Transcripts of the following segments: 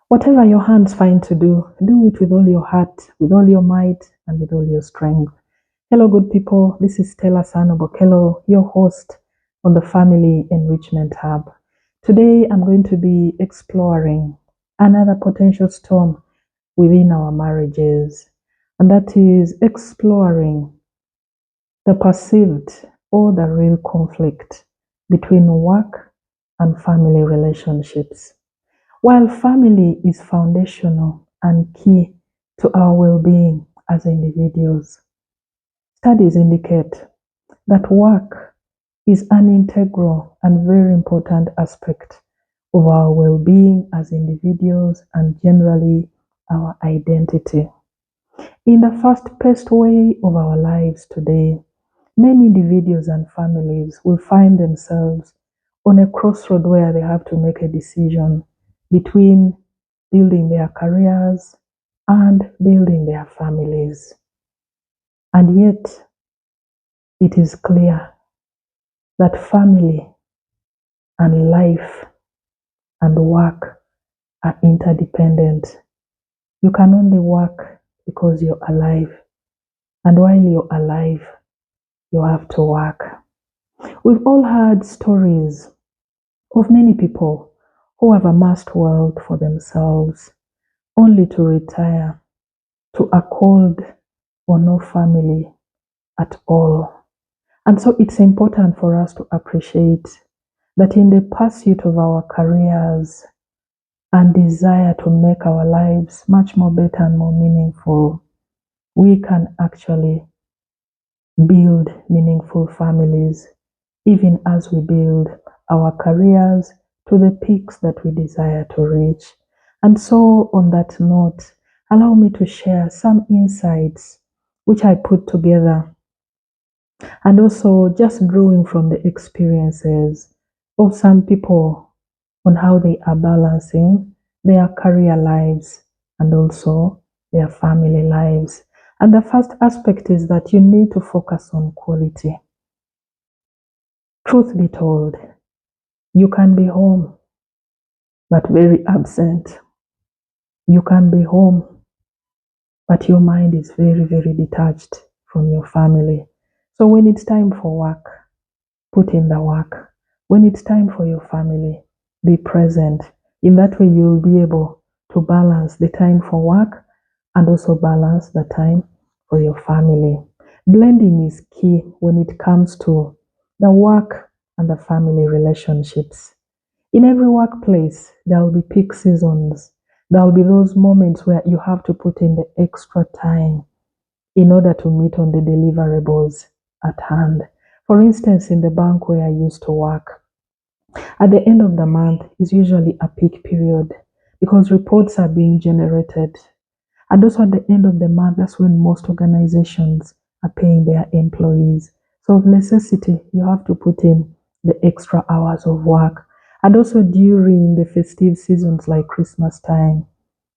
Whatever your hands find to do it with all your heart, with all your might, and with all your strength. Hello, good people. This is Stella Sanobokelo, your host on the Family Enrichment Hub. Today, I'm going to be exploring another potential storm within our marriages, and that is exploring the perceived or the real conflict between work and family relationships. While family is foundational and key to our well being as individuals, studies indicate that work is an integral and very important aspect of our well being as individuals and generally our identity. In the fast paced way of our lives today, many individuals and families will find themselves on a crossroad where they have to make a decision between building their careers and building their families. And yet, it is clear that family and life and work are interdependent. You can only work because you're alive. And while you're alive, you have to work. We've all heard stories of many people who have amassed wealth for themselves only to retire to a cold or no family at all. And so it's important for us to appreciate that in the pursuit of our careers and desire to make our lives much more better and more meaningful, we can actually build meaningful families, even as we build our careers to the peaks that we desire to reach. And so, on that note, allow me to share some insights which I put together and also just drawing from the experiences of some people on how they are balancing their career lives and also their family lives. And the first aspect is that you need to focus on quality. Truth be told, you can be home but very absent. You can be home but your mind is very, very detached from your family. So when it's time for work, put in the work. When it's time for your family, be present. In that way, you'll be able to balance the time for work and also balance the time for your family. Blending is key when it comes to the work and the family relationships. In every workplace, there will be peak seasons. There will be those moments where you have to put in the extra time in order to meet on the deliverables at hand. For instance, in the bank where I used to work, at the end of the month is usually a peak period because reports are being generated. And also at the end of the month, that's when most organizations are paying their employees. So of necessity, you have to put in the extra hours of work. And also during the festive seasons like Christmas time,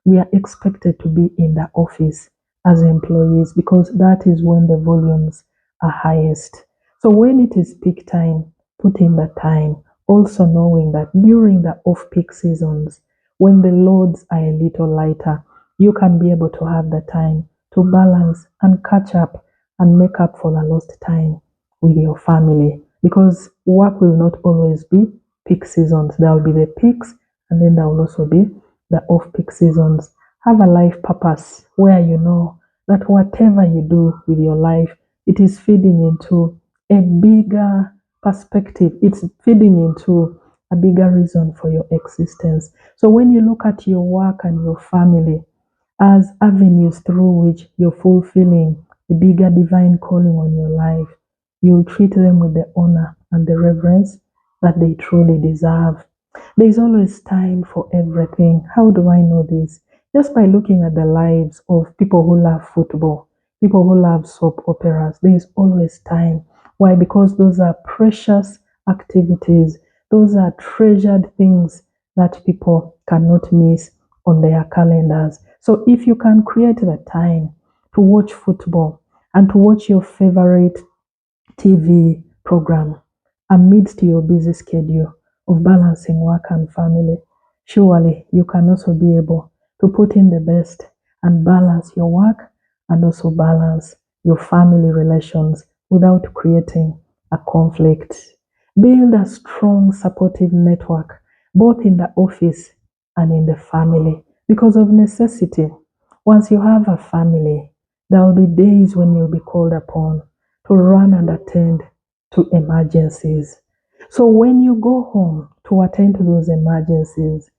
we are expected to be in the office as employees because that is when the volumes are highest. So when it is peak time, put in the time, also knowing that during the off-peak seasons, when the loads are a little lighter, you can be able to have the time to balance and catch up and make up for the lost time with your family because work will not always be peak seasons. There will be the peaks and then there will also be the off-peak seasons. Have a life purpose where you know that whatever you do with your life, it is feeding into a bigger perspective. It's feeding into a bigger reason for your existence. So when you look at your work and your family as avenues through which you're fulfilling the bigger divine calling on your life, you'll treat them with the honor and the reverence that they truly deserve. There's always time for everything. How do I know this? Just by looking at the lives of people who love football, people who love soap operas, there's always time. Why? Because those are precious activities, those are treasured things that people cannot miss on their calendars. So if you can create the time to watch football and to watch your favorite TV program amidst your busy schedule of balancing work and family, surely you can also be able to put in the best and balance your work and also balance your family relations without creating a conflict. Build a strong supportive network both in the office and in the family because of necessity. Once you have a family, there will be days when you'll be called upon to run and attend to emergencies. So when you go home to attend to those emergencies,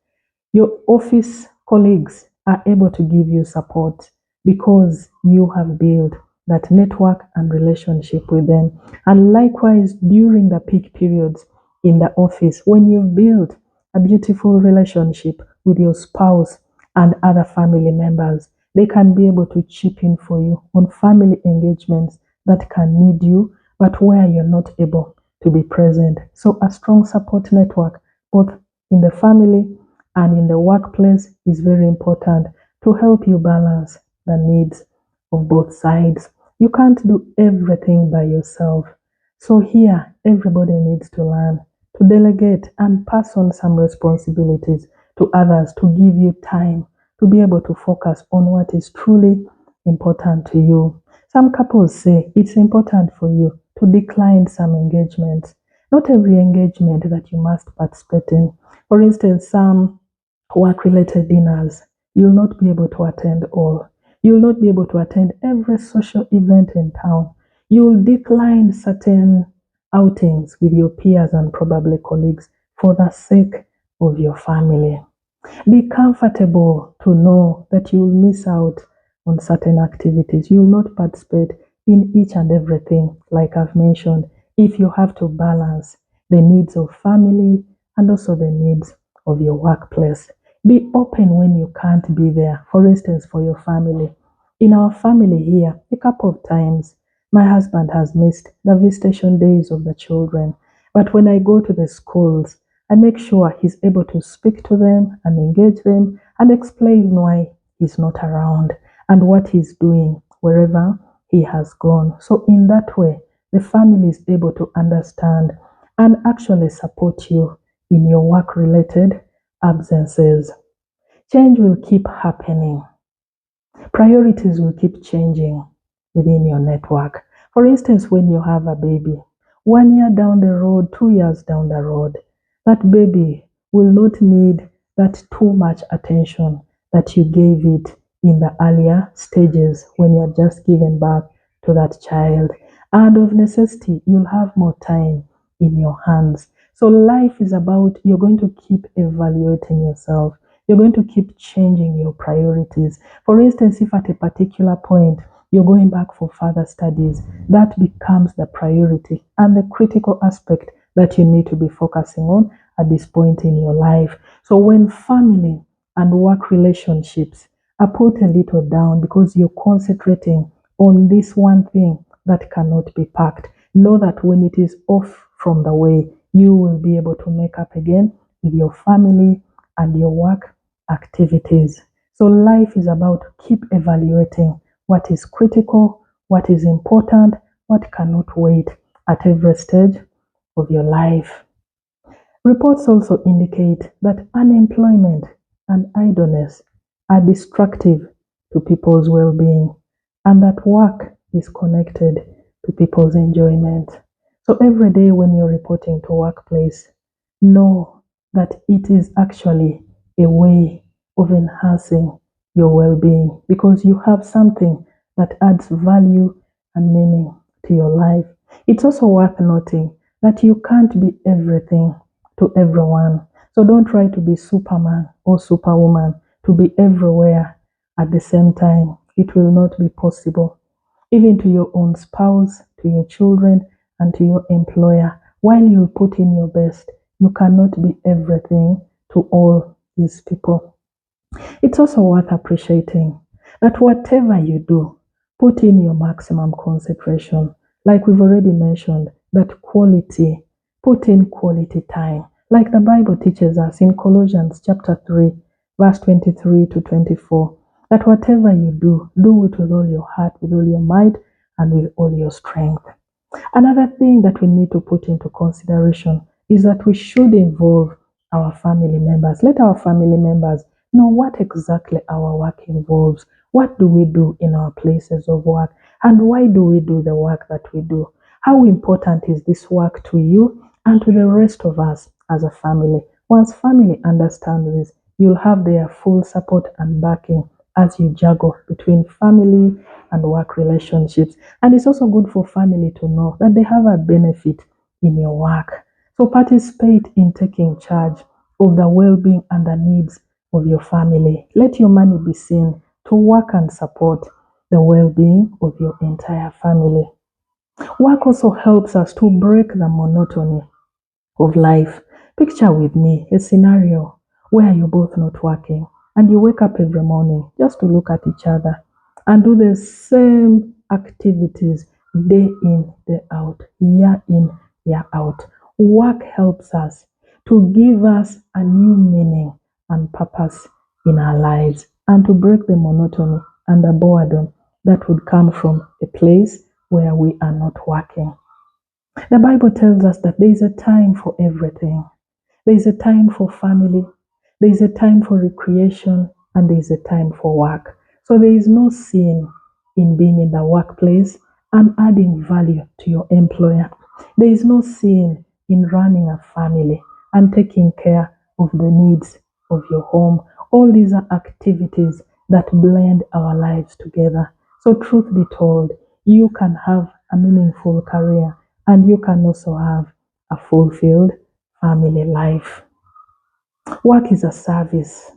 your office colleagues are able to give you support because you have built that network and relationship with them. And likewise, during the peak periods in the office, when you've built a beautiful relationship with your spouse and other family members, they can be able to chip in for you on family engagements that can need you, but where you're not able to be present. So, a strong support network, both in the family and in the workplace, is very important to help you balance the needs of both sides. You can't do everything by yourself. So, here, everybody needs to learn to delegate and pass on some responsibilities to others to give you time to be able to focus on what is truly important to you. Some couples say it's important for you to decline some engagements. Not every engagement that you must participate in. For instance, some work related dinners, you'll not be able to attend all. You'll not be able to attend every social event in town. You'll decline certain outings with your peers and probably colleagues for the sake of your family. Be comfortable to know that you'll miss out on certain activities. You'll not participate in each and everything, like I've mentioned, if you have to balance the needs of family and also the needs of your workplace. Be open when you can't be there. For instance, for your family. In our family here, a couple of times, my husband has missed the visitation days of the children. But when I go to the schools, I make sure he's able to speak to them and engage them and explain why he's not around and what he's doing wherever he has gone. So, in that way, the family is able to understand and actually support you in your work related absences. Change will keep happening. Priorities will keep changing within your network. For instance, when you have a baby, 1 year down the road, 2 years down the road, that baby will not need that too much attention that you gave it in the earlier stages when you're just giving birth to that child. And of necessity, you'll have more time in your hands. So life is about you're going to keep evaluating yourself. You're going to keep changing your priorities. For instance, if at a particular point you're going back for further studies, that becomes the priority and the critical aspect that you need to be focusing on at this point in your life. So when family and work relationships are put a little down because you're concentrating on this one thing that cannot be packed, know that when it is off from the way, you will be able to make up again with your family and your work activities. So life is about keep evaluating what is critical, what is important, what cannot wait at every stage of your life. Reports also indicate that unemployment and idleness are destructive to people's well being and that work is connected to people's enjoyment. So every day when you're reporting to workplace, know that it is actually a way of enhancing your well being because you have something that adds value and meaning to your life. It's also worth noting that you can't be everything to everyone. So don't try to be Superman or Superwoman to be everywhere at the same time. It will not be possible. Even to your own spouse, to your children, and to your employer, while you put in your best, you cannot be everything to all these people. It's also worth appreciating that whatever you do, put in your maximum concentration. Like we've already mentioned, that quality, put in quality time. Like the Bible teaches us in Colossians chapter 3, verse 23 to 24, that whatever you do, do it with all your heart, with all your might, and with all your strength. Another thing that we need to put into consideration is that we should involve our family members. Let our family members know what exactly our work involves. What do we do in our places of work? And why do we do the work that we do? How important is this work to you and to the rest of us as a family? Once family understands this, you'll have their full support and backing as you juggle between family and work relationships. And it's also good for family to know that they have a benefit in your work. So participate in taking charge of the well-being and the needs of your family. Let your money be seen to work and support the well-being of your entire family. Work also helps us to break the monotony of life. Picture with me a scenario where you're both not working and you wake up every morning just to look at each other and do the same activities day in, day out, year in, year out. Work helps us to give us a new meaning and purpose in our lives and to break the monotony and the boredom that would come from a place where we are not working. The Bible tells us that there is a time for everything. There is a time for family, there is a time for recreation, and there is a time for work. So there is no sin in being in the workplace and adding value to your employer. There is no sin in running a family and taking care of the needs of your home. All these are activities that blend our lives together. So, truth be told, you can have a meaningful career and you can also have a fulfilled family life. Work is a service.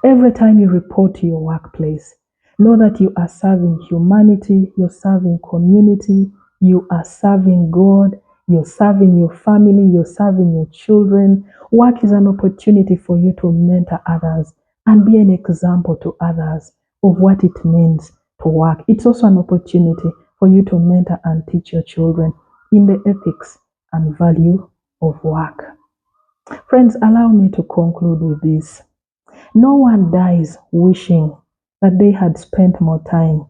Every time you report to your workplace, know that you are serving humanity, you're serving community, you are serving God, you're serving your family, you're serving your children. Work is an opportunity for you to mentor others and be an example to others of what it means to work. It's also an opportunity for you to mentor and teach your children in the ethics and value of work. Friends, allow me to conclude with this. No one dies wishing that they had spent more time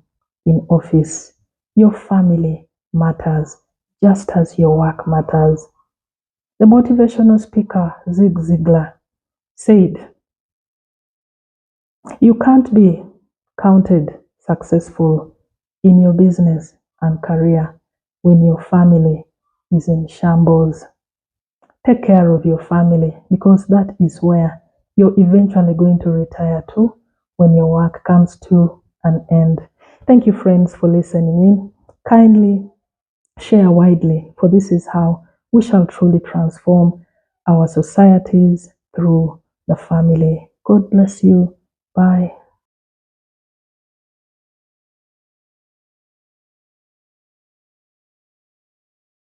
in office. Your family matters just as your work matters. The motivational speaker Zig Ziglar said, you can't be counted successful in your business and career when your family is in shambles. Take care of your family because that is where you're eventually going to retire to when your work comes to an end. Thank you, friends, for listening in. Kindly share widely, for this is how we shall truly transform our societies through the family. God bless you. Bye.